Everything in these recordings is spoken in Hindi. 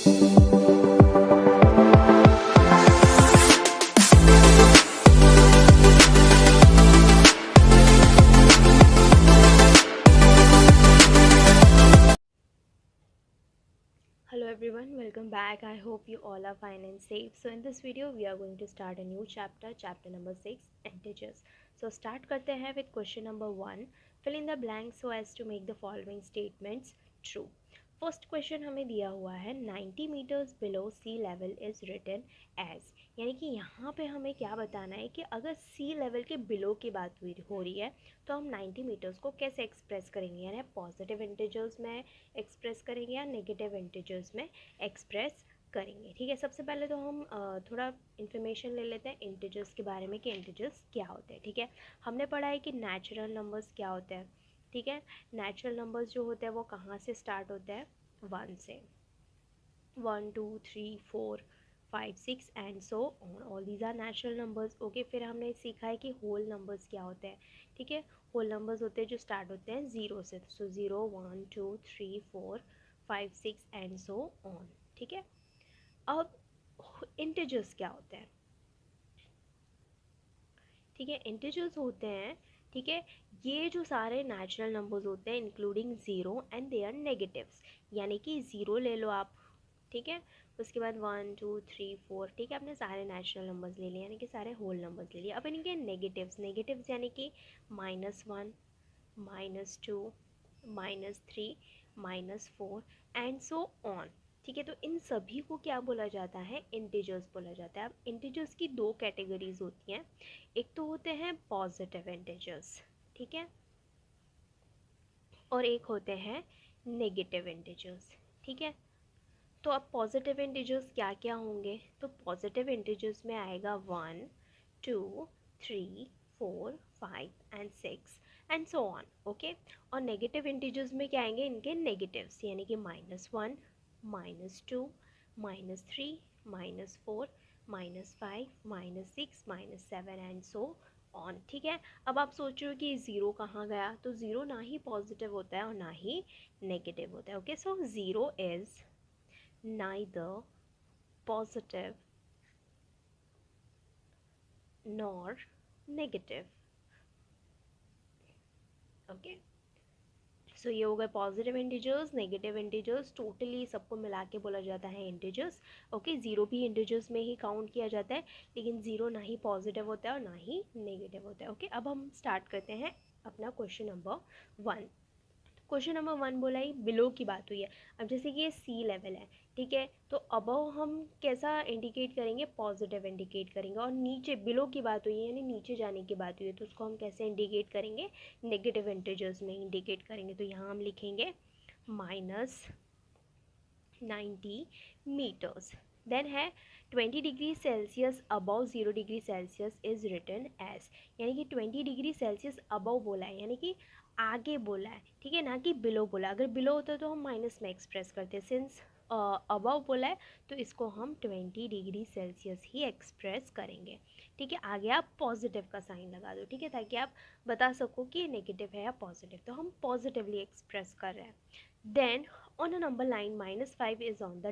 Hello everyone, welcome back. I hope you all are fine and safe. So in this video we are going to start a new chapter number 6, integers. So start करते हैं with question number 1. Fill in the blanks so as to make the following statements true. First question हमें दिया हुआ है 90 meters below sea level is written as, यानी कि यहाँ पे हमें क्या बताना है कि अगर सी लेवल के बिलो की बात हो रही है तो हम 90 मीटर्स को कैसे एक्सप्रेस करेंगे, यानी पॉजिटिव इंटीजर्स में एक्सप्रेस करेंगे या नेगेटिव इंटीजर्स में एक्सप्रेस करेंगे। ठीक है, सबसे पहले तो हम थोड़ा इन्फॉर्मेशन ले लेते हैं इंटीजर्स के बारे में कि इंटीजर्स क्या होते हैं। ठीक है, हमने पढ़ा है कि नेचुरल नंबर्स क्या होते हैं। ठीक है, नेचुरल नंबर्स जो होते हैं वो कहाँ से स्टार्ट होते हैं, 1 से, 1 2 3 4 5 6 and so on, all these are natural numbers. Okay, फिर हमने सीखा है कि होल नंबर्स क्या होते हैं। ठीक है, होल नंबर्स होते हैं जो स्टार्ट होते हैं 0 से, सो 0 1 2 3 4 5 6 एंड सो ऑन। ठीक है, अब इंटीजर्स क्या होते हैं। ठीक है, इंटीजर्स होते हैं, ठीक है, ये जो सारे नेचुरल नंबर्स होते हैं including zero and they are negatives, यानी कि ज़ीरो ले लो आप। ठीक है, उसके बाद 1 2 3 4, ठीक है, आपने सारे नेचुरल नंबर्स ले लिए, यानी कि सारे होल नंबर्स ले लिए। अब इनके नेगेटिव्स, नेगेटिव्स यानी कि -1 -2 -3 -4 एंड सो ऑन। ठीक है, तो इन सभी को क्या बोला जाता है, इंटीजर्स बोला जाता है। अब इंटीजर्स की दो कैटेगरीज होती हैं, एक तो होते हैं पॉजिटिव इंटीजर्स, ठीक है, और एक होते हैं नेगेटिव इंटीजर्स। ठीक है, तो अब पॉजिटिव इंटीजर्स क्या क्या होंगे, तो पॉजिटिव इंटीजर्स में आएगा 1 2 3 4 5 and 6 and so on. Okay, और नेगेटिव इंटीजर्स में क्या आएंगे, इनके नेगेटिव्स, यानी कि -1 -2 -3 -4 -5 -6 -7 एंड सो ऑन। ठीक है, अब आप सोच रहे हो कि ज़ीरो कहाँ गया, तो ज़ीरो ना ही पॉजिटिव होता है और ना ही नेगेटिव होता है। Okay, so zero is neither positive nor negative. Okay, so ये हो गए positive integers, negative integers, totally सबको मिला के बोला जाता है इंटीजर्स। ओके, ज़ीरो भी इंटीजर्स में ही काउंट किया जाता है, लेकिन ज़ीरो ना ही पॉजिटिव होता है और ना ही नेगेटिव होता है। ओके, अब हम स्टार्ट करते हैं अपना क्वेश्चन नंबर 1। क्वेश्चन नंबर 1 बोला ही बिलो की बात हुई है। अब जैसे कि ये सी लेवल है, ठीक है, तो अबव हम कैसा इंडिकेट करेंगे, पॉजिटिव इंडिकेट करेंगे, और नीचे बिलो की बात हुई है यानी नीचे जाने की बात हुई है, तो उसको हम कैसे इंडिकेट करेंगे, नेगेटिव इंटीजर्स में इंडिकेट करेंगे। तो यहाँ हम लिखेंगे -90 मीटर्स। देन है 20 degree Celsius above 0 degree Celsius is written as, यानी कि 20 डिग्री सेल्सियस अबव बोला है, यानी कि आगे बोला है। ठीक है, ना कि बिलो बोला। अगर बिलो होता तो हम माइनस में एक्सप्रेस करते, सिंस अबव बोला है तो इसको हम 20 डिग्री सेल्सियस ही एक्सप्रेस करेंगे। ठीक है, आगे आप पॉजिटिव का साइन लगा दो, ठीक है, ताकि आप बता सको कि नेगेटिव है या पॉजिटिव, तो हम पॉजिटिवली एक्सप्रेस कर रहे हैं। Then on a number line -5 is on the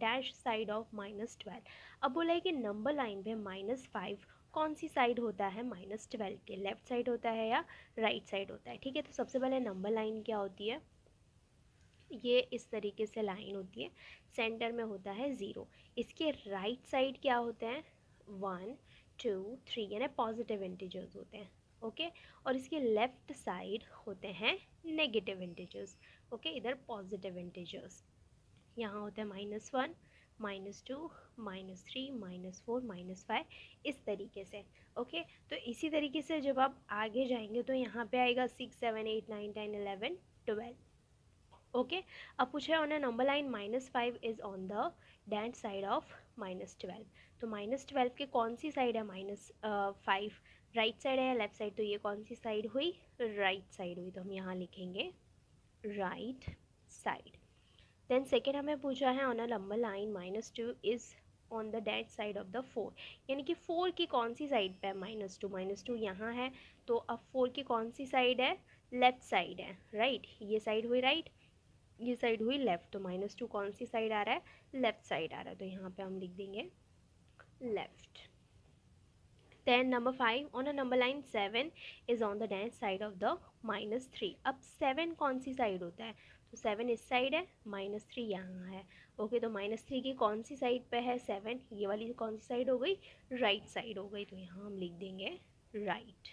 dash side of -12। अब बोला है कि नंबर लाइन पे -5 कौन सी साइड होता है, -12 के लेफ्ट साइड होता है या राइट साइड होता है। ठीक है, तो सबसे पहले नंबर लाइन क्या होती है, ये इस तरीके से लाइन होती है, सेंटर में होता है 0, इसके राइट साइड क्या होते हैं, 1 2 3, यानी पॉजिटिव इंटीजर्स होते हैं। ओके, और इसके लेफ्ट साइड होते हैं नेगेटिव इंटीजर्स। ओके, इधर पॉजिटिव इंटीजर्स, यहाँ होता है -1 -2 -3 -4 -5, इस तरीके से। ओके, तो इसी तरीके से जब आप आगे जाएंगे तो यहाँ पे आएगा 6 7 8 9 10 11 12। ओके, अब पूछा है on a number line -5 is on the that side of -12। तो -12 के कौन सी साइड है, -5 राइट साइड है या लेफ्ट साइड, तो ये कौन सी साइड हुई, राइट साइड हुई, तो हम यहाँ लिखेंगे राइट साइड। देन सेकेंड हमें पूछा है on a number line -2 is on the that side of the 4, यानी कि 4 की कौन सी साइड पे है, -2 यहाँ है, तो अब 4 की कौन सी साइड है, लेफ्ट साइड है, राइट, ये साइड हुई राइट। ये साइड हुई लेफ़्ट, तो -2 कौन सी साइड आ रहा है, लेफ़्ट साइड आ रहा है, तो यहाँ पे हम लिख देंगे left. Then number 5, on a number line 7 is on the dash side of the -3. अब 7 कौन सी साइड होता है, तो 7 इस साइड है, -3 यहाँ है। ओके, तो -3 की कौन सी साइड पे है 7, ये वाली कौन सी साइड हो गई, राइट साइड हो गई, तो यहाँ हम लिख देंगे राइट।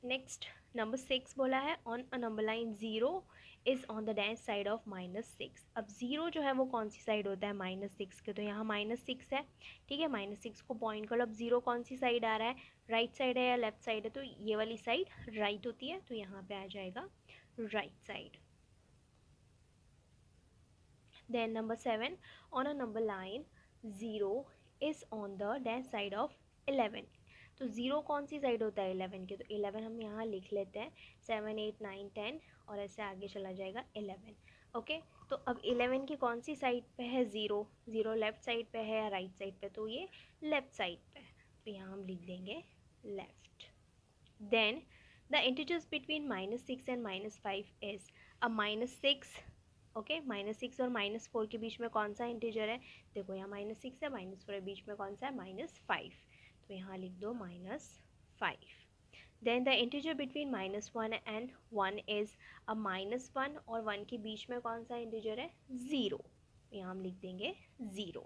नेक्स्ट नंबर 6 बोला है, on a number line 0 is on the dash side of -6। अब 0 जो है वो कौन सी साइड होता है, -6 के, तो यहाँ -6 है, ठीक है, -6 को पॉइंट करो। अब 0 कौन सी साइड आ रहा है, राइट साइड है या लेफ्ट साइड है, तो ये वाली साइड राइट होती है, तो यहाँ पे आ जाएगा right side. Then number 7, on a number line 0 is on the dash side of 11। तो 0 कौन सी साइड होता है 11 के, तो 11 हम यहाँ लिख लेते हैं, 7 8 9 10 और ऐसे आगे चला जाएगा 11। ओके, तो अब 11 की कौन सी साइड पे है 0, 0 लेफ्ट साइड पे है या राइट साइड पे, तो ये लेफ्ट साइड पे है, तो यहाँ हम लिख देंगे left. Then the integers between -6 and -5 is, अब -6, ओके, -6 और -4 के बीच में कौन सा इंटीजर है, देखो यहाँ -6 है, -4 है, बीच में कौन सा है, -5, तो यहाँ लिख दो -5। Then the integer between -1 and 1 is, अब -1 और 1 के बीच में कौन सा इंटीजर है, 0, यहाँ हम लिख देंगे 0।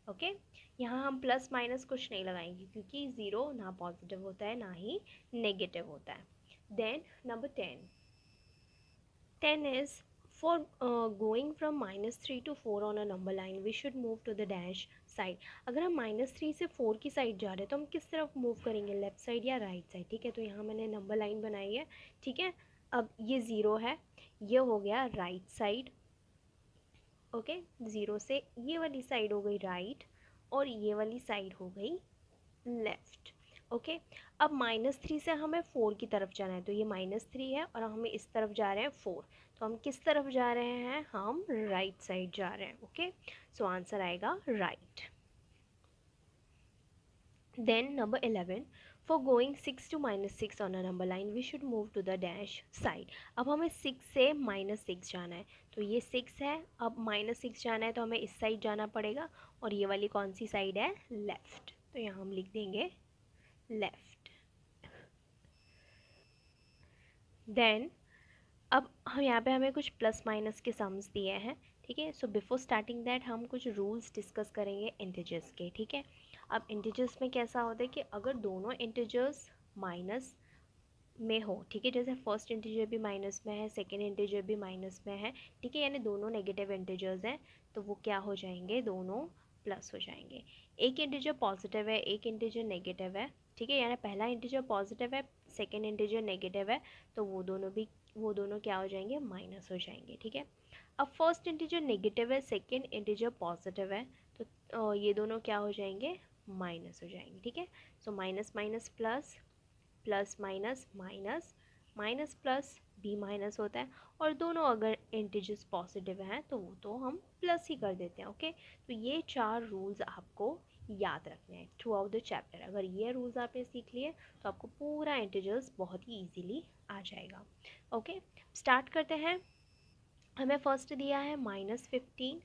ओके, यहाँ हम प्लस माइनस कुछ नहीं लगाएंगे क्योंकि 0 ना पॉजिटिव होता है ना ही नेगेटिव होता है। Then number 10 is, for going from -3 to 4 on a number line we should move to the dash side। अगर हम -3 से 4 की साइड जा रहे हैं तो हम किस तरफ मूव करेंगे, लेफ्ट साइड या राइट साइड, ठीक है, तो यहाँ मैंने नंबर लाइन बनाई है, ठीक है। अब ये 0 है, ये हो गया राइट साइड, ओके, 0 से ये वाली साइड हो गई राइट और ये वाली साइड हो गई लेफ्ट। ओके, अब -3 से हमें 4 की तरफ जाना है, तो ये -3 है और हमें इस तरफ जा रहे हैं 4, तो हम किस तरफ जा रहे हैं, हम राइट साइड जा रहे हैं। ओके, सो आंसर आएगा right. Then number 11, for going 6 to -6 on a number line we should move to the dash side. अब हमें 6 से -6 जाना है, तो ये 6 है, अब -6 जाना है तो हमें इस साइड जाना पड़ेगा और ये वाली कौन सी साइड है, लेफ़्ट, तो यहाँ हम लिख देंगे लेफ़्ट। देन अब हम यहाँ पे हमें कुछ प्लस माइनस के सम्स दिए हैं, ठीक है, सो बिफोर स्टार्टिंग दैट हम कुछ रूल्स डिस्कस करेंगे इंटीजर्स के, ठीक है। अब इंटीजर्स में कैसा होता है कि अगर दोनों इंटीजर्स माइनस में हो, ठीक है, जैसे फर्स्ट इंटीजर भी माइनस में है, सेकेंड इंटीजर भी माइनस में है, ठीक है, यानी दोनों नेगेटिव इंटीजर्स हैं, तो वो क्या हो जाएंगे, दोनों प्लस हो जाएंगे। एक इंटीजर पॉजिटिव है, एक इंटीजर नेगेटिव है, ठीक है, यानी पहला इंटीजर पॉजिटिव है, सेकेंड इंटीजर नेगेटिव है, तो वो दोनों क्या हो जाएंगे, माइनस हो जाएंगे, ठीक है। अब फर्स्ट इंटीजर नेगेटिव है, सेकेंड इंटीजर पॉजिटिव है, तो ये दोनों क्या हो जाएंगे, माइनस हो जाएंगे, ठीक है। So minus minus plus, plus minus minus, minus plus भी माइनस होता है, और दोनों अगर इंटीजर्स पॉजिटिव हैं तो वो तो हम प्लस ही कर देते हैं। ओके, तो ये 4 रूल्स आपको याद रखने हैं थ्रू आउट द चैप्टर। अगर ये रूल्स आपने सीख लिए तो आपको पूरा इंटीजर्स बहुत ही ईजीली आ जाएगा। ओके, स्टार्ट करते हैं। हमें फर्स्ट दिया है -15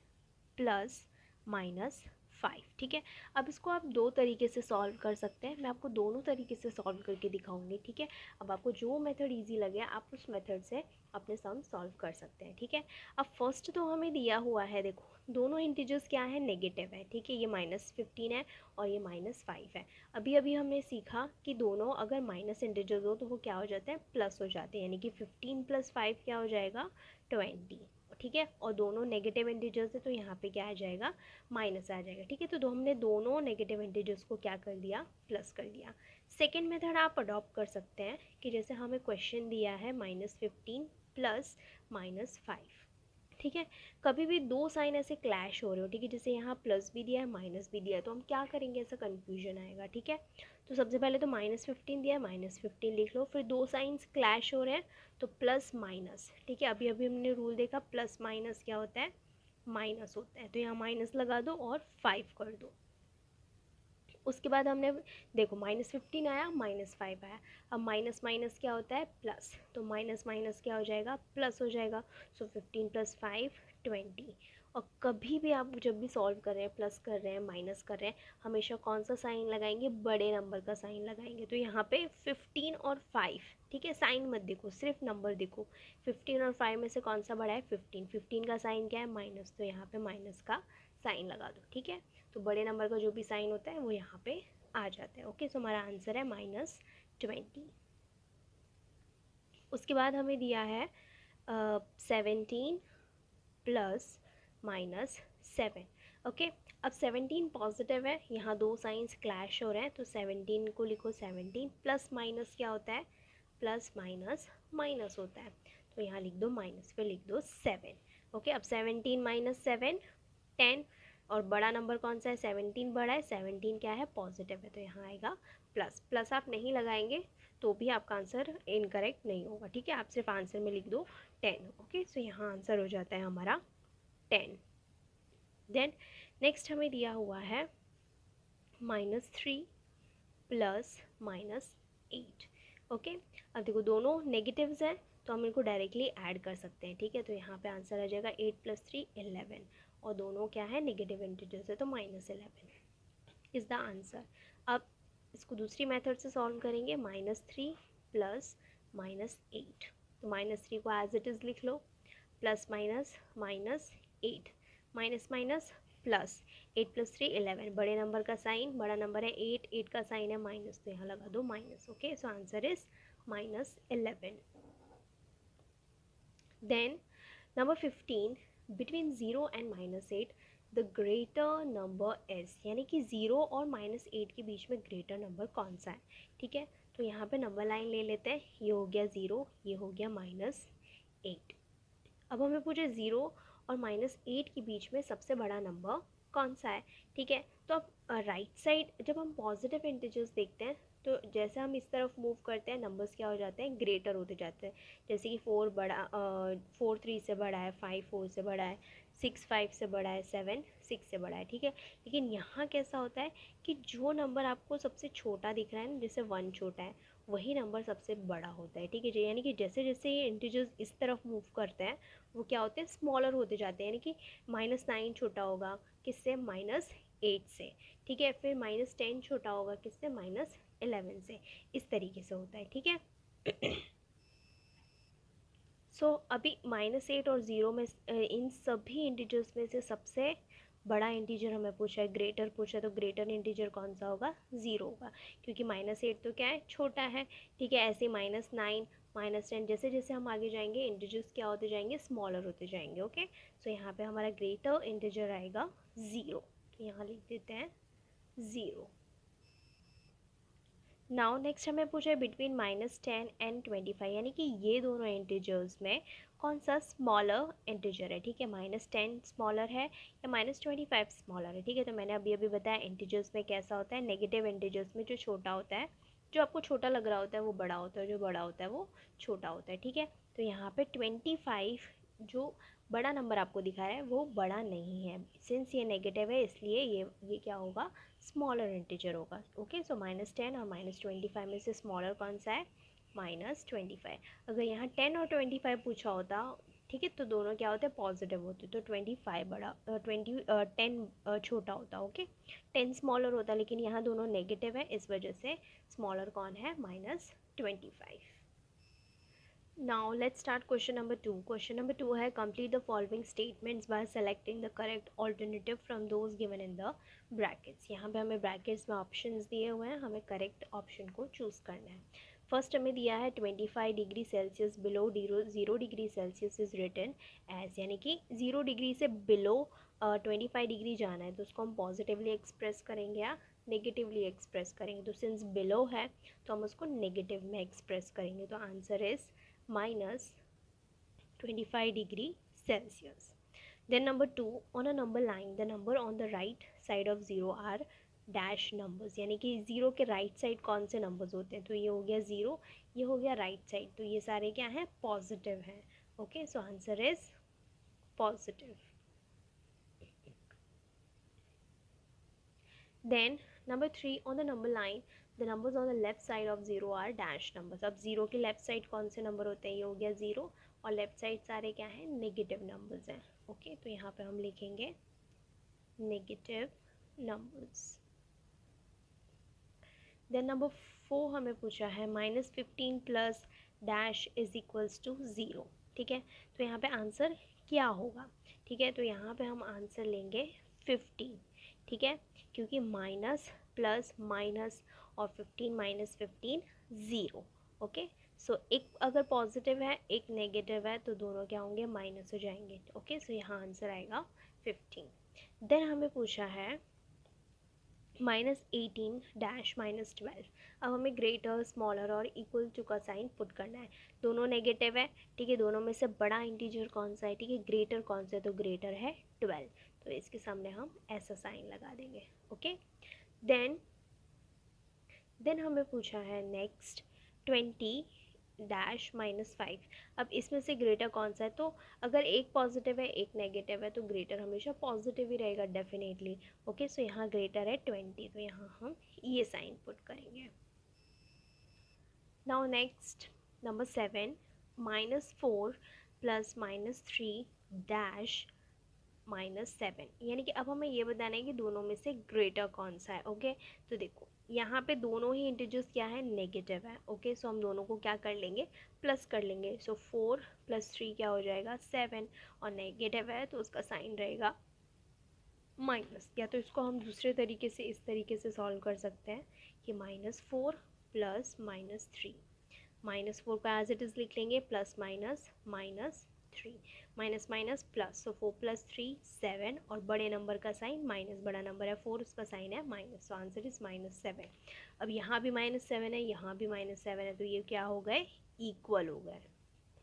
प्लस -5, ठीक है। अब इसको आप दो तरीके से सॉल्व कर सकते हैं, मैं आपको दोनों तरीके से सॉल्व करके दिखाऊंगी, ठीक है। अब आपको जो मेथड इजी लगे आप उस मेथड से अपने सम सॉल्व कर सकते हैं, ठीक है। अब फर्स्ट तो हमें दिया हुआ है, देखो दोनों इंटीजर्स क्या है, नेगेटिव है, ठीक है, ये -15 है और ये -5 है। अभी अभी हमने सीखा कि दोनों अगर माइनस इंटीजर्स हो तो वो क्या हो जाते हैं, प्लस हो जाते हैं, यानी कि 15 + 5 क्या हो जाएगा, 20, ठीक है। और दोनों नेगेटिव इंटीजर्स है तो यहाँ पे क्या आ जाएगा, माइनस आ जाएगा, ठीक है। तो हमने दोनों नेगेटिव इंटीजर्स को क्या कर दिया, प्लस कर दिया। सेकेंड मेथड आप अडॉप्ट कर सकते हैं कि जैसे हमें क्वेश्चन दिया है -15 प्लस -5, ठीक है। कभी भी दो साइन ऐसे क्लैश हो रहे हो, ठीक है, जैसे यहाँ प्लस भी दिया है माइनस भी दिया है, तो हम क्या करेंगे, ऐसा कन्फ्यूजन आएगा, ठीक है। तो सबसे पहले तो -15 दिया है, -15 लिख लो, फिर दो साइंस क्लैश हो रहे हैं तो प्लस माइनस, ठीक है। अभी अभी हमने रूल देखा, प्लस माइनस क्या होता है, माइनस होता है, तो यहाँ माइनस लगा दो और 5 कर दो, उसके बाद हमने देखो -15 आया, -5 आया, अब माइनस माइनस क्या होता है प्लस, तो माइनस माइनस क्या हो जाएगा प्लस हो जाएगा। सो 15 + 5 20। और कभी भी आप जब भी सॉल्व कर रहे हैं, प्लस कर रहे हैं, माइनस कर रहे हैं, हमेशा कौन सा साइन लगाएंगे, बड़े नंबर का साइन लगाएंगे। तो यहाँ पे 15 और 5, ठीक है, साइन मत देखो, सिर्फ नंबर देखो। 15 और 5 में से कौन सा बड़ा है 15, 15 का साइन क्या है माइनस, तो यहाँ पे माइनस का साइन लगा दो, ठीक है। तो बड़े नंबर का जो भी साइन होता है वो यहाँ पे आ जाता है। ओके, सो हमारा आंसर है -20। उसके बाद हमें दिया है 17 + -7। ओके, अब 17 पॉजिटिव है, यहाँ दो साइंस क्लैश हो रहे हैं, तो 17 को लिखो 17, प्लस माइनस क्या होता है प्लस माइनस माइनस होता है, तो यहाँ लिख दो माइनस, फिर लिख दो 7। ओके, अब 17 - 7 10, और बड़ा नंबर कौन सा है 17 बड़ा है, 17 क्या है पॉजिटिव है, तो यहाँ आएगा प्लस। प्लस आप नहीं लगाएंगे तो भी आपका आंसर इनकरेक्ट नहीं होगा, ठीक है, आप सिर्फ आंसर में लिख दो 10। ओके, सो यहाँ आंसर हो जाता है हमारा 10। देन नेक्स्ट हमें दिया हुआ है -3 + -8। ओके, अब देखो दोनों नेगेटिव्स हैं, तो हम इनको डायरेक्टली ऐड कर सकते हैं, ठीक है। तो यहाँ पे आंसर आ जाएगा 8 + 3 11, और दोनों क्या है नेगेटिव इंटीजर्स है, तो -11 इज़ द आंसर। अब इसको दूसरी मेथड से सॉल्व करेंगे, -3 + -8, तो -3 को एज इट इज़ लिख लो, plus minus -8, minus minus plus, 8 + 3 11, बड़े नंबर का साइन, बड़ा नंबर है 8, 8 का साइन है माइनस, तो यहाँ लगा दो minus. Okay, so answer is -11। Then number 15, between 0 and -8 the greater number is, यानी कि 0 और -8 के बीच में ग्रेटर नंबर कौन सा है, ठीक है। तो यहाँ पे नंबर लाइन ले लेते हैं, ये हो गया 0, ये हो गया -8। अब हमें पूछे 0 और -8 के बीच में सबसे बड़ा नंबर कौन सा है, ठीक है। तो अब राइट साइड जब हम पॉजिटिव इंटीजर्स देखते हैं, तो जैसे हम इस तरफ मूव करते हैं नंबर्स क्या हो जाते हैं ग्रेटर होते जाते हैं। जैसे कि 4 3 से बड़ा है, 5 4 से बड़ा है, 6 5 से बड़ा है, 7 6 से बड़ा है, ठीक है। लेकिन यहाँ कैसा होता है कि जो नंबर आपको सबसे छोटा दिख रहा है ना, जैसे 1 छोटा है, वही नंबर सबसे बड़ा होता है, ठीक है। यानी कि जैसे जैसे ये इंटीजर्स इस तरफ मूव करते हैं, वो क्या होते हैं स्मॉलर होते जाते हैं, यानी कि -9 छोटा होगा किससे -8 से, ठीक है। फिर -10 छोटा होगा किससे -11 से, इस तरीके से होता है, ठीक है। सो अभी -8 और 0 में इन सभी इंटीजर्स में से सबसे बड़ा इंटीजर हमें पूछा है, ग्रेटर पूछा है, तो ग्रेटर इंटीजर कौन सा होगा 0 होगा, क्योंकि -8 तो क्या है छोटा है, ठीक है। ऐसे -9 -10 जैसे जैसे हम आगे जाएंगे इंटीजर्स क्या होते जाएंगे स्मॉलर होते जाएंगे। ओके, सो यहाँ पे हमारा ग्रेटर इंटीजर आएगा 0, तो यहाँ लिख देते हैं 0। नाउ नेक्स्ट हमें पूछा है बिटवीन -10 एंड 25, यानी कि ये दोनों इंटीजर्स में कौन सा स्मॉलर इंटीजर है, ठीक है। -10 स्मॉलर है या -25 स्मॉलर है, ठीक है। तो मैंने अभी अभी बताया इंटीजर्स में कैसा होता है, नेगेटिव इंटीजर्स में जो छोटा होता है, जो आपको छोटा लग रहा होता है वो बड़ा होता है, जो बड़ा होता है वो छोटा होता है, ठीक है। तो यहाँ पे 25 जो बड़ा नंबर आपको दिखा रहा है वो बड़ा नहीं है, सिंस ये नेगेटिव है इसलिए ये क्या होगा स्मॉलर इंटीजर होगा। ओके, सो -10 और -25 में से स्मॉलर कौन सा है -25। अगर यहाँ 10 और 25 पूछा होता, ठीक है, तो दोनों क्या होते हैं पॉजिटिव होते, तो 25 बड़ा 10 छोटा होता। ओके, 10 स्मॉलर होता, लेकिन यहाँ दोनों नेगेटिव है, इस वजह से स्मॉलर कौन है -25। Now let's start question number 2. Question number 2 है complete the following statements by selecting the correct alternative from those given in the brackets. यहाँ पे हमें brackets में options दिए हुए हैं, हमें correct option को choose करना है। फर्स्ट हमें दिया है 25 degree Celsius below 0 degree Celsius is written as, यानी कि 0 डिग्री से बिलो 25 डिग्री जाना है, तो उसको हम पॉजिटिवली एक्सप्रेस करेंगे या नेगेटिवली एक्सप्रेस करेंगे। तो सिंस बिलो है तो हम उसको नेगेटिव में एक्सप्रेस करेंगे, तो answer is -25 degree Celsius. Then number 2, on a number line the number on the right side of 0 are dash numbers, यानी कि 0 के राइट साइड कौन से नंबर्स होते हैं, तो ये हो गया 0, ये हो गया राइट साइड, तो ये सारे क्या हैं पॉजिटिव हैं। Okay, so answer is positive. Then Number 3, on the number line the numbers on the left side of 0 are dash numbers. अब 0 के लेफ्ट साइड कौन से नंबर होते हैं? ये हो गया 0, और लेफ्ट साइड सारे क्या हैं? नेगेटिव नंबर्स हैं. ओके, तो यहाँ पे हम लिखेंगे नेगेटिव नंबर्स. देन नंबर 4 हमें पूछा है -15 plus dash is equals to 0. ठीक है, तो यहाँ पे आंसर क्या होगा? ठीक है, तो यहाँ पे हम आंसर लेंगे 15. ठीक है, क्योंकि माइनस प्लस माइनस और 15 माइनस 15 ज़ीरो. ओके, सो एक अगर पॉजिटिव है एक नेगेटिव है तो दोनों क्या होंगे? माइनस हो जाएंगे. ओके, सो यहाँ आंसर आएगा 15. देन हमें पूछा है -18 डैश -12. अब हमें ग्रेटर, स्मॉलर और इक्वल टू का साइन पुट करना है. दोनों नेगेटिव है. ठीक है, दोनों में से बड़ा इंटीजर कौन सा है? ठीक है, ग्रेटर कौन सा है? तो ग्रेटर है 12. तो इसके सामने हम ऐसा साइन लगा देंगे. ओके, देन हमें पूछा है नेक्स्ट 20 डैश -5. अब इसमें से ग्रेटर कौन सा है? तो अगर एक पॉजिटिव है एक नेगेटिव है तो ग्रेटर हमेशा पॉजिटिव ही रहेगा डेफिनेटली. ओके, सो यहाँ ग्रेटर है 20, तो यहाँ हम ये साइन पुट करेंगे. Now next number 7, -4 plus -3 dash -7. यानी कि अब हमें ये बताना है कि दोनों में से ग्रेटर कौन सा है. ओके, तो देखो यहाँ पे दोनों ही इंटीजर्स क्या है? नेगेटिव है. ओके, सो हम दोनों को क्या कर लेंगे? प्लस कर लेंगे. सो 4 + 3 क्या हो जाएगा? 7, और नेगेटिव है तो उसका साइन रहेगा माइनस. या तो इसको हम दूसरे तरीके से इस तरीके से सॉल्व कर सकते हैं कि -4 प्लस -3. -4 को एज इट इज़ लिख लेंगे, plus minus -3, minus minus plus. So 4 + 3 7, और बड़े नंबर का साइन माइनस. बड़ा नंबर है 4, उसका साइन है माइनस. So answer is -7. अब यहाँ भी -7 है, यहाँ भी -7 है, तो ये क्या हो गए? इक्वल हो गए.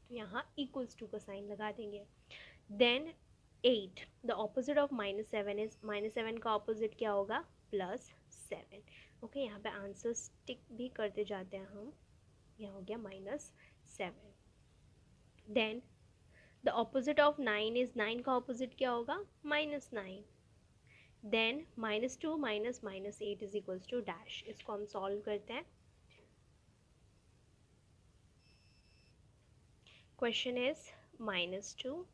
तो यहाँ इक्वल्स टू का साइन लगा देंगे. Then 8, the opposite of -7 is, -7 का ऑपोजिट क्या होगा? +7. ओके, यहाँ पे आंसर टिक भी करते जाते हैं हम. यहाँ हो गया -7. Then the opposite of 9 is, 9 का ऑपोजिट क्या होगा? -9. Then -2 minus -8 is equals to dash. इसको हम सॉल्व करते हैं. Question is -2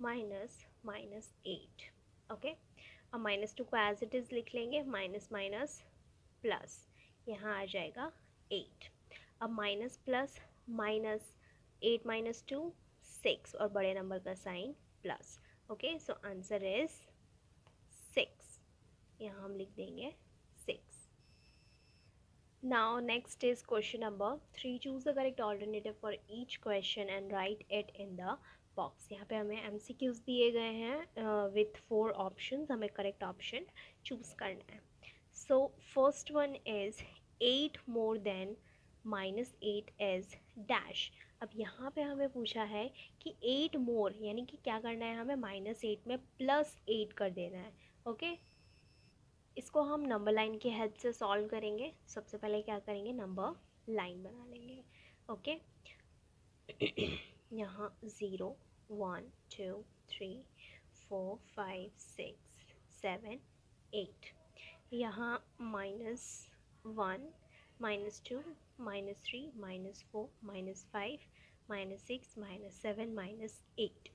minus -8. ओके, अब -2 को एज इट इज़ लिख लेंगे, माइनस माइनस प्लस, यहाँ आ जाएगा 8. अब माइनस प्लस माइनस 8 - 2 6, और बड़े नंबर का sign plus. Okay, so answer is 6. यहाँ हम लिख देंगे 6. Now next is question number 3. Choose the correct alternative for each question and write it in the box. यहाँ पे हमें MCQs दिए गए हैं विथ 4 ऑप्शंस. हमें करेक्ट ऑप्शन चूज करना है. So first one is 8 more than -8 is dash. अब यहाँ पे हमें पूछा है कि 8 मोर यानी कि क्या करना है? हमें -8 में +8 कर देना है. ओके, इसको हम नंबर लाइन की हेल्प से सॉल्व करेंगे. सबसे पहले क्या करेंगे? नंबर लाइन बना लेंगे. ओके, यहाँ 0 1 2 3 4 5 6 7 8. यहाँ -1 -2 -3 -4 -5 -6 -7 -8.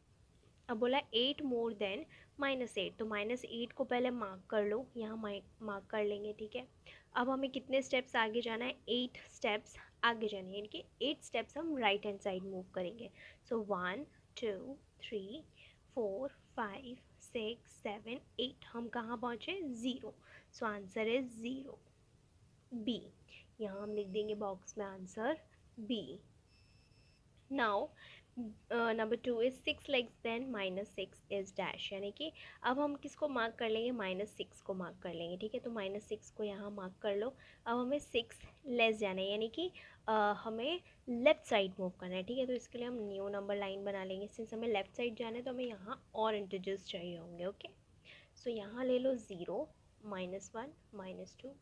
अब बोला 8 मोर देन -8, तो -8 को पहले मार्क कर लो. यहाँ मार्क कर लेंगे. ठीक है, अब हमें कितने स्टेप्स आगे जाना है? 8 स्टेप्स आगे जाना है, यानी कि 8 स्टेप्स हम राइट हैंड साइड मूव करेंगे. सो 1 2 3 4 5 6 7 8. हम कहाँ पहुँचे? 0. So answer is 0, B. यहाँ हम लिख देंगे बॉक्स में answer B. Now number 2 is 6 less than -6 is dash. यानी कि अब हम किसको मार्क कर लेंगे? -6 को मार्क कर लेंगे. ठीक है, तो -6 को यहाँ मार्क कर लो. अब हमें 6 लेस जाना है, यानी कि हमें लेफ़्ट साइड मूव करना है. ठीक है, तो इसके लिए हम न्यू नंबर लाइन बना लेंगे. सिंस हमें लेफ़्ट साइड जाना है तो हमें यहाँ और इंटीजर्स चाहिए होंगे. ओके, सो यहाँ ले लो 0 -1 -2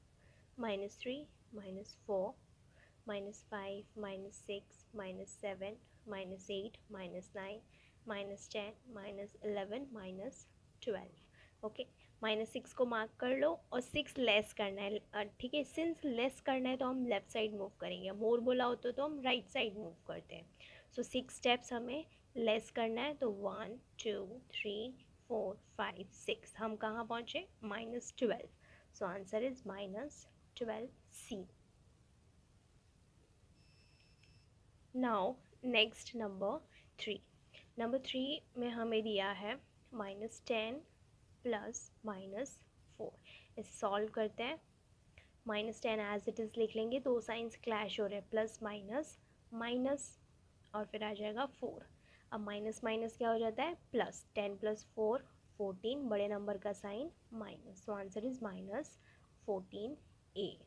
-3 -4 -5 -6 -7 -8 -9 -10 -11 -12. ओके, -6 को मार्क कर लो और 6 लेस करना है, ठीक है। सिंस लेस करना है तो हम लेफ़्ट साइड मूव करेंगे, मोर बोला होता तो हम राइट साइड मूव करते हैं। सो 6 स्टेप्स हमें लेस करना है, तो 1 2 3 4 5 6, हम कहाँ पहुँचे? -12। सो answer is -12C। Now next number 3। Number 3 में हमें दिया है -10 प्लस -4। इसे सॉल्व करते हैं। -10 एज इट इज़ लिख लेंगे, दो साइंस क्लैश हो रहे हैं, प्लस माइनस माइनस और फिर आ जाएगा 4। अब माइनस माइनस क्या हो जाता है? प्लस। 10 प्लस 4 14, बड़े नंबर का sign minus, so answer is -14A।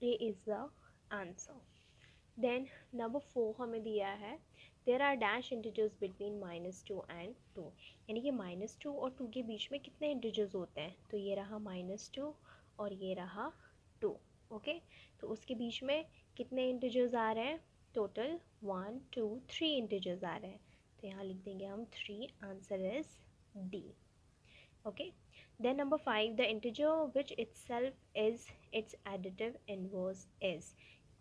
A is the answer. Then number 4 हमें दिया है there are dash integers between -2 and 2, यानी कि -2 और 2 के बीच में कितने इंटीजर्स होते हैं? तो ये रहा -2 और ये रहा 2। ओके, तो उसके बीच में कितने इंटीजर्स आ रहे हैं? टोटल 1 2 3 इंटीजर्स आ रहे हैं, तो यहाँ लिख देंगे हम 3, answer is D। Okay, then number 5 the integer which itself is its additive inverse is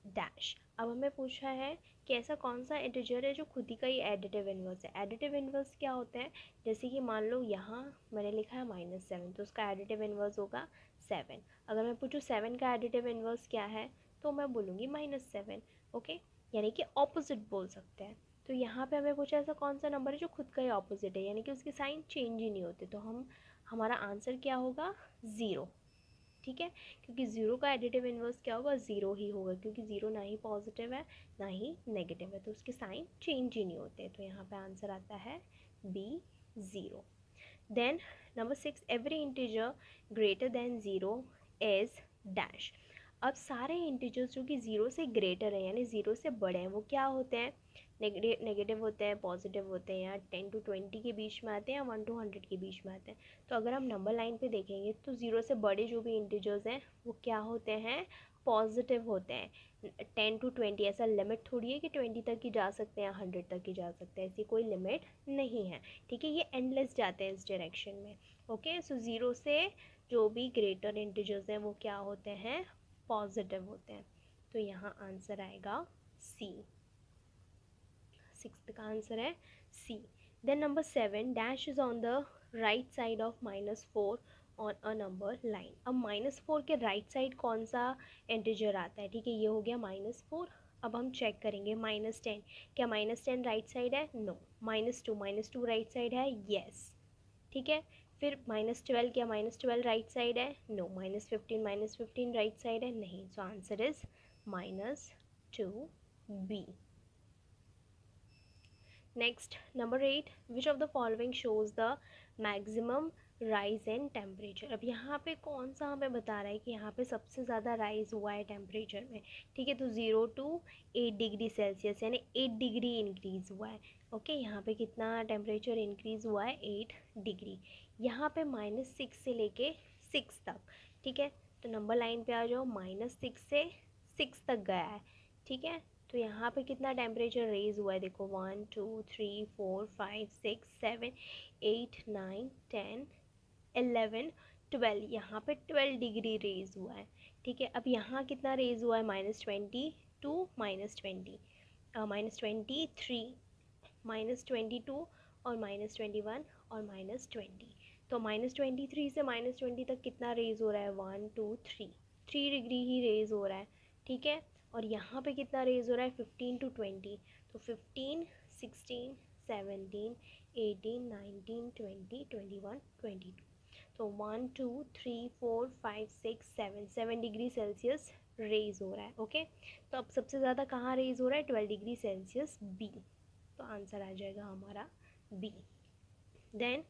dash. अब हमें पूछा है कि ऐसा कौन सा इंटीजर है जो खुद ही का ही एडिटिव इनवर्स है। एडिटिव इनवर्स क्या होता है? जैसे कि मान लो यहाँ मैंने लिखा है -7, तो उसका एडिटिव इनवर्स होगा 7। अगर मैं पूछूँ 7 का एडिटिव इनवर्स क्या है, तो मैं बोलूँगी -7। ओके, यानी कि ऑपोजिट बोल सकते हैं। तो यहाँ पे हमें पूछा ऐसा कौन सा नंबर है जो खुद का ही ऑपोजिट है, यानी कि उसके साइन चेंज ही नहीं होते, तो हमारा आंसर क्या होगा? 0। ठीक है, क्योंकि ज़ीरो का एडिटिव इन्वर्स क्या होगा? ज़ीरो ही होगा, क्योंकि ज़ीरो ना ही पॉजिटिव है ना ही नेगेटिव है, तो उसके साइन चेंज ही नहीं होते, तो यहाँ पे आंसर आता है B 0। Then number 6 every integer greater than zero is dash. अब सारे इंटीजर्स जो कि ज़ीरो से ग्रेटर है यानी ज़ीरो से बड़े हैं, वो क्या होते हैं? नेगेटिव होते हैं, पॉजिटिव होते हैं, या 10 to 20 के बीच में आते हैं, या 1 to 100 के बीच में आते हैं। तो अगर हम नंबर लाइन पे देखेंगे तो ज़ीरो से बड़े जो भी इंटीजर्स हैं वो क्या होते हैं? पॉजिटिव होते हैं। 10 to 20 ऐसा लिमिट थोड़ी है कि 20 तक ही जा सकते हैं, 100 तक ही जा सकते हैं, ऐसी कोई लिमिट नहीं है। ठीक है, ये एंडलेस जाते हैं इस डायरेक्शन में। ओके, सो ज़ीरो से जो भी ग्रेटर इंटीजर्स हैं वो क्या होते हैं? पॉजिटिव होते हैं, तो यहाँ आंसर आएगा C। 6th का आंसर है C। Then number 7 dash is on the right side of -4 on a number line. अब -4 के राइट साइड कौन सा इंटीजर आता है? ठीक है, ये हो गया -4। अब हम चेक करेंगे -10, क्या -10 राइट साइड है? नो। -2 राइट साइड है? येस। ठीक है, फिर -12, क्या -12 राइट साइड है? नो। -15 राइट साइड है? नहीं, सो answer is -2B। Next number 8 which of the following shows the maximum rise in temperature. अब यहाँ पे कौन सा हमें बता रहा है कि यहाँ पे सबसे ज़्यादा राइज हुआ है टेम्परेचर में? ठीक है, तो 0 to 8 डिग्री सेल्सियस यानी 8 डिग्री इंक्रीज़ हुआ है। ओके, यहाँ पे कितना टेम्परेचर इंक्रीज़ हुआ है? 8 डिग्री। यहाँ पे -6 से लेके 6 तक। ठीक है, तो नंबर लाइन पे आ जाओ, -6 से 6 तक गया है। ठीक है, तो यहाँ पे कितना टेम्परेचर रेज हुआ है? देखो 1 2 3 4 5 6 7 8 9 10 11 12, यहाँ पे 12 डिग्री रेज हुआ है। ठीक है, अब यहाँ कितना रेज हुआ है? -20 टू -20, -23, -22 और -21 और -20। तो -23 से -20 तक कितना रेज हो रहा है? 1 2 3 डिग्री ही रेज हो रहा है। ठीक है, और यहाँ पे कितना रेज हो रहा है? 15 to 20, तो 15 16 17 18 19 20 21 22, तो 1 2 3 4 5 6 7 डिग्री सेल्सियस रेज हो रहा है। ओके, तो अब सबसे ज़्यादा कहाँ रेज हो रहा है? 12 डिग्री सेल्सियस B, तो आंसर आ जाएगा हमारा B। Then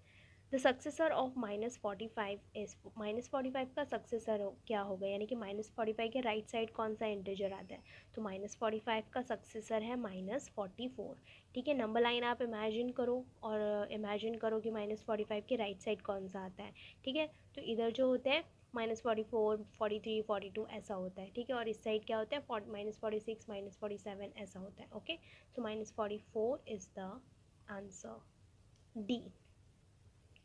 the successor of -45 is, -45 का सक्सेसर क्या होगा? यानी कि -45 के राइट साइड कौन सा इंटीजर आता है? तो -45 का सक्सेसर है -44। ठीक है, नंबर लाइन आप इमेजिन करो और इमेजिन करो कि -45 के राइट साइड कौन सा आता है। ठीक है, तो इधर जो होते हैं -44 43 42 ऐसा होता है। ठीक है, और इस साइड क्या होता है? -46 -47 ऐसा होता है। ओके, तो -44 is the answer D।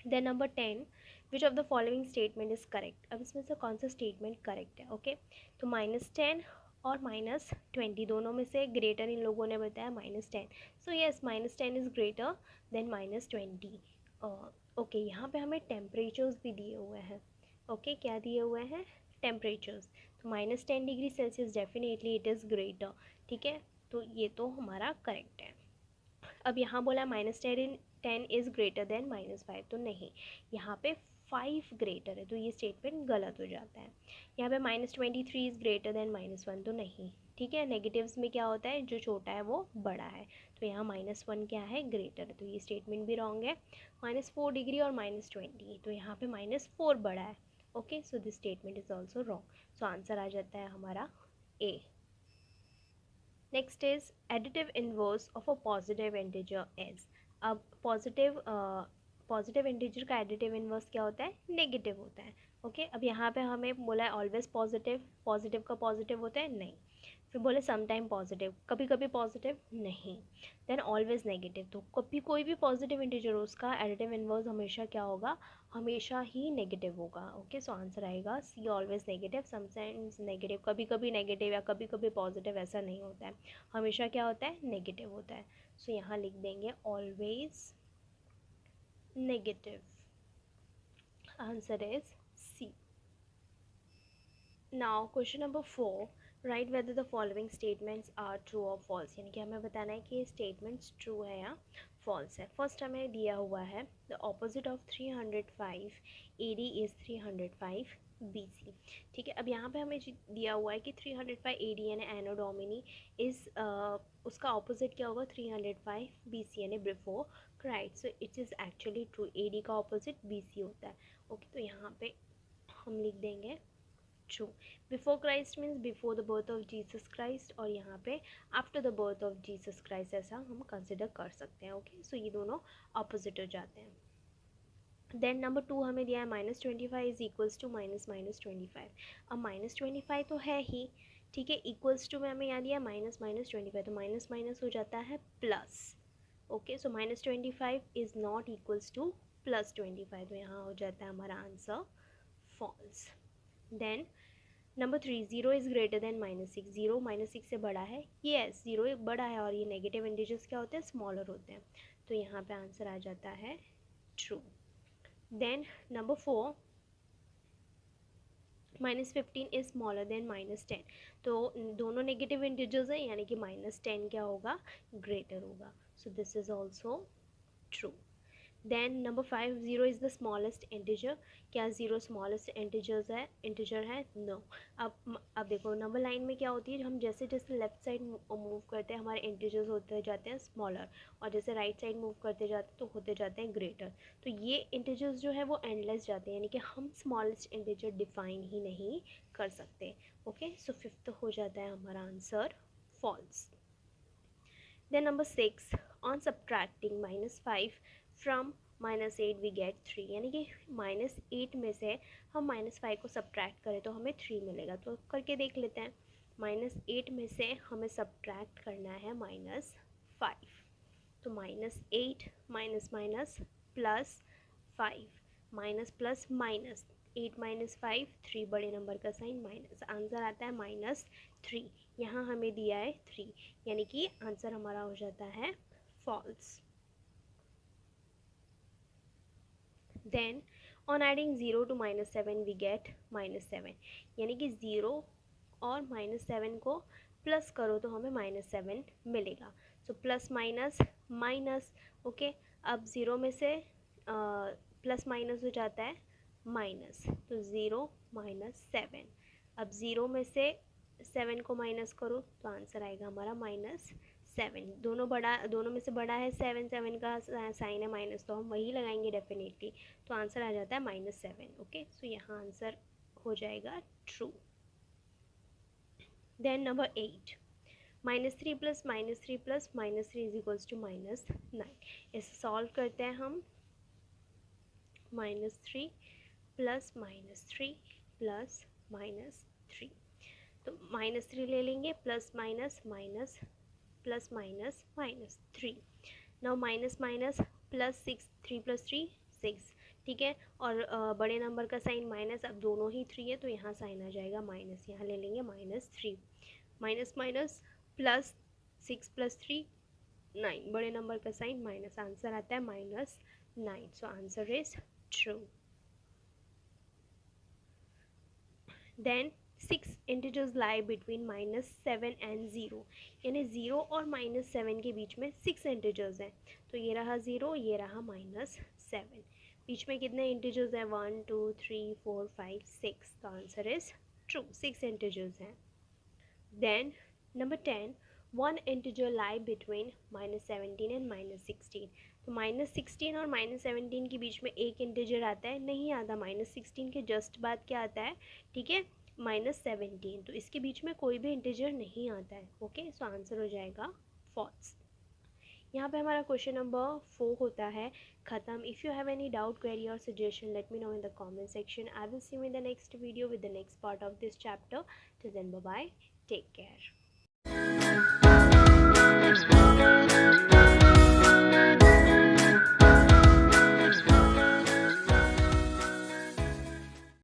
Then number 10, which of the following statement is correct. अब इसमें से कौन सा स्टेटमेंट करेक्ट है? ओके, तो -10 और -20 दोनों में से ग्रेटर इन लोगों ने बताया -10, so yes -10 is greater then -20। Okay, यहाँ पे हमें टेम्परेचर्स भी दिए हुए हैं। ओके, क्या दिए हुए हैं? टेम्परेचर्स। तो -10 degree Celsius definitely it is greater. ठीक है, तो ये तो हमारा करेक्ट है। अब यहाँ बोला -10 इज़ ग्रेटर देन -5, तो नहीं, यहाँ पे 5 ग्रेटर है, तो ये स्टेटमेंट गलत हो जाता है। यहाँ पे -23 इज़ ग्रेटर देन -1, तो नहीं। ठीक है, नेगेटिव्स में क्या होता है, जो छोटा है वो बड़ा है, तो यहाँ -1 क्या है, ग्रेटर है, तो ये स्टेटमेंट भी रॉन्ग है। -4 डिग्री और -20, तो यहाँ पे -4 बड़ा है। Okay, so this statement is also wrong, so answer आ जाता है हमारा A. Next is additive inverse of a positive integer is. अब पॉजिटिव इंटीजर का एडिटिव इनवर्स क्या होता है? नेगेटिव होता है। ओके, अब यहाँ पे हमें बोला है ऑलवेज पॉजिटिव, पॉजिटिव का पॉजिटिव होता है? नहीं। फिर बोले समटाइम पॉजिटिव, कभी कभी पॉजिटिव? नहीं। देन ऑलवेज नेगेटिव, तो कभी कोई भी पॉजिटिव इंटीजर हो उसका एडिटिव इनवर्स हमेशा क्या होगा? हमेशा ही नेगेटिव होगा। ओके, सो आंसर आएगा सी, ऑलवेज नेगेटिव। समटाइम्स नेगेटिव, कभी कभी नेगेटिव या कभी कभी पॉजिटिव, ऐसा नहीं होता है, हमेशा क्या होता है? नेगेटिव होता है। सो यहाँ लिख देंगे always negative. Answer is C. Now question number 4, write whether the following statements are true और फॉल्स, यानी कि हमें बताना है कि ये स्टेटमेंट्स ट्रू है या फॉल्स है। फर्स्ट हमें दिया हुआ है the opposite of 305 AD is 305 BC। ठीक है, अब यहाँ पे हमें दिया हुआ है कि 305 AD यानी एनो डोमिनी इज़ उसका ऑपोजिट क्या होगा? 305 BC यानी before Christ. So it is actually true, AD का ऑपोजिट BC होता है। ओके, तो यहाँ पे हम लिख देंगे true. Before Christ means before the birth of Jesus Christ, और यहाँ पे after the birth of Jesus Christ ऐसा हम कंसिडर कर सकते हैं। ओके, सो ये दोनों अपोजिट हो जाते हैं। देन नंबर 2 हमें दिया है -25 इज इक्वल्स टू -25। अब -25 तो है ही, ठीक है, इक्वल्स टू में हमें यहाँ दिया -25, तो माइनस माइनस हो जाता है plus. Okay, so -25 is not equals to +25, तो यहाँ हो जाता है हमारा answer false. Then number 3, 0 is greater than -6, 0 -6 से बड़ा है? येस, 0 बड़ा है, और ये नेगेटिव इंटीजर्स क्या होते हैं? स्मॉलर होते हैं, तो यहाँ पे आंसर आ जाता है true. Then number 4, -15 is smaller than -10, तो दोनों नेगेटिव इंटीजर्स हैं, यानी कि -10 क्या होगा? ग्रेटर होगा, so this is also true. Then number 5, 0 is the smallest integer, क्या 0 स्मॉलेस्ट इंटीजर है? नो। अब देखो नंबर लाइन में क्या होती है, हम जैसे जैसे लेफ्ट साइड मूव करते हैं हमारे इंटीजर्स होते जाते हैं स्मॉलर, और जैसे राइट साइड मूव करते जाते हैं तो होते जाते हैं ग्रेटर। तो ये इंटीजर्स जो है वो एंडलेस जाते हैं, यानी कि हम स्मॉलेस्ट इंटीजर डिफाइन ही नहीं कर सकते। ओके, सो 5th हो जाता है हमारा answer false. Then number 6, on subtracting -5 from -8 we get 3, यानी कि -8 में से हम -5 को सब्ट्रैक्ट करें तो हमें 3 मिलेगा। तो करके देख लेते हैं। -8 में से हमें सब्ट्रैक्ट करना है -5, तो -8 minus minus +5, minus plus minus, 8 - 5 3, बड़े नंबर का साइन माइनस, आंसर आता है -3। यहाँ हमें दिया है 3, यानी कि आंसर हमारा हो जाता है false. Then on adding 0 to -7 we get -7, यानी कि 0 और -7 को प्लस करो तो हमें -7 मिलेगा। So plus minus minus. Okay, अब 0 में से प्लस माइनस हो जाता है माइनस, तो 0 - 7। अब 0 में से 7 को माइनस करो तो आंसर आएगा हमारा -7। दोनों में से बड़ा है 7, 7 का साइन है माइनस, तो हम वही लगाएंगे डेफिनेटली, तो आंसर आ जाता है -7। ओके, सो यहाँ आंसर हो जाएगा true. Then number 8, -3 + -3 + -3 is equals to -9। इसे सॉल्व करते हैं हम। -3 + -3 + -3, तो -3 ले लेंगे, plus minus minus plus minus -3। Now minus minus +6, 3 + 3 6, ठीक है। और बड़े नंबर का साइन माइनस, अब दोनों ही 3 है तो यहाँ साइन आ जाएगा माइनस, यहाँ ले लेंगे -3, माइनस माइनस प्लस, 6 + 3 9, बड़े नंबर का साइन माइनस, आंसर आता है -9, so answer is true. Then 6 integers lie between -7 and 0, यानी 0 और -7 के बीच में 6 इंटीजर्स हैं। तो ये रहा 0, ये रहा -7, बीच में कितने इंटीजर्स हैं? 1 2 3 4 5 6, तो आंसर इज ट्रू, 6 इंटीजर्स हैं। Then number 10, 1 integer lie between -17 and -16, तो -16 और -17 के बीच में एक इंटीजर आता है, नहीं आता, -16 के जस्ट बाद क्या आता है? ठीक है, -17, तो इसके बीच में कोई भी इंटीजर नहीं आता है। ओके, सो आंसर हो जाएगा फॉल्स। यहाँ पे हमारा क्वेश्चन नंबर 4 होता है ख़त्म। If you have any doubt, query or suggestion, let me know in the comment section. I will see you in the next video with the next part of this chapter. Till then, bye bye, take care.